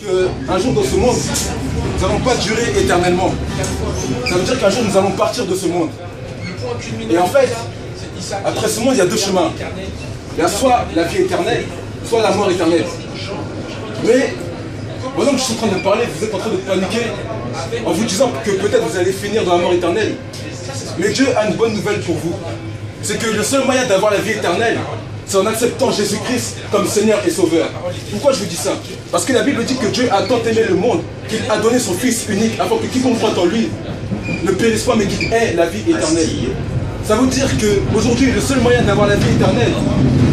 qu'un jour dans ce monde, nous n'allons pas durer éternellement. Ça veut dire qu'un jour nous allons partir de ce monde. Et en fait, après ce monde, il y a deux chemins. Il y a soit la vie éternelle, soit la mort éternelle. Mais, pendant que je suis en train de parler, vous êtes en train de paniquer en vous disant que peut-être vous allez finir dans la mort éternelle. Mais Dieu a une bonne nouvelle pour vous. C'est que le seul moyen d'avoir la vie éternelle, c'est en acceptant Jésus-Christ comme Seigneur et Sauveur. Pourquoi je vous dis ça? Parce que la Bible dit que Dieu a tant aimé le monde qu'il a donné son Fils unique afin que quiconque croit en lui ne périsse pas mais qu'il ait la vie éternelle. Ça veut dire qu'aujourd'hui, le seul moyen d'avoir la vie éternelle,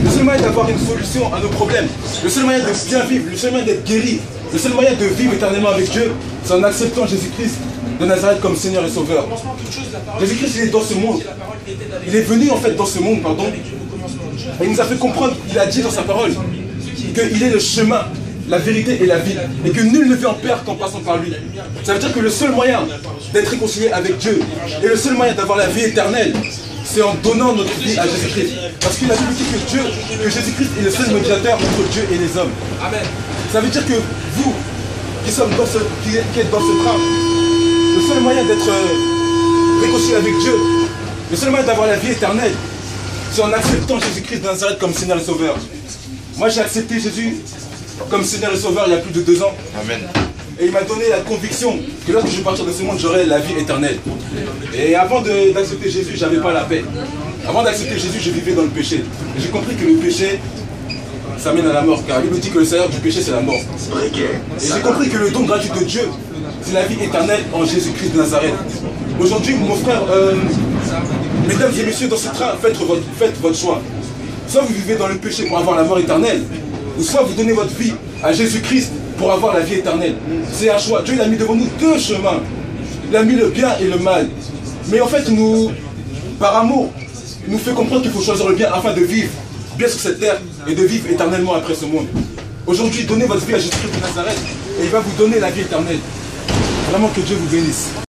le seul moyen d'avoir une solution à nos problèmes, le seul moyen de bien vivre, le seul moyen d'être guéri, le seul moyen de vivre éternellement avec Dieu, c'est en acceptant Jésus-Christ de Nazareth comme Seigneur et Sauveur. Jésus-Christ, il est dans ce monde. Il est venu en fait dans ce monde, pardon. Et il nous a fait comprendre, il a dit dans sa parole, qu'il est le chemin, la vérité et la vie. Et que nul ne vient en Père qu'en passant par lui. Ça veut dire que le seul moyen d'être réconcilié avec Dieu et le seul moyen d'avoir la vie éternelle, c'est en donnant notre vie à Jésus-Christ. Parce qu'il a dit que Jésus-Christ est le seul médiateur entre Dieu et les hommes. Amen. Ça veut dire que vous, qui êtes dans ce train, le seul moyen d'être réconcilié avec Dieu, le seul moyen d'avoir la vie éternelle, c'est en acceptant Jésus-Christ de Nazareth comme Seigneur et Sauveur. Moi, j'ai accepté Jésus comme Seigneur et Sauveur il y a plus de 2 ans. Amen. Et il m'a donné la conviction que lorsque je vais partir de ce monde, j'aurai la vie éternelle. Et avant d'accepter Jésus, je n'avais pas la paix. Avant d'accepter Jésus, je vivais dans le péché. Et j'ai compris que le péché, ça mène à la mort. Car la Bible dit que le salaire du péché, c'est la mort. Et j'ai compris que le don gratuit de Dieu, c'est la vie éternelle en Jésus-Christ de Nazareth. Aujourd'hui, mon frère, mesdames et messieurs, dans ce train, faites votre choix. Soit vous vivez dans le péché pour avoir la mort éternelle, ou soit vous donnez votre vie à Jésus-Christ pour avoir la vie éternelle. C'est un choix. Dieu il a mis devant nous 2 chemins. Il a mis le bien et le mal. Mais en fait, par amour, il nous fait comprendre qu'il faut choisir le bien afin de vivre bien sur cette terre et de vivre éternellement après ce monde. Aujourd'hui, donnez votre vie à Jésus-Christ de Nazareth et il va vous donner la vie éternelle. Vraiment que Dieu vous bénisse.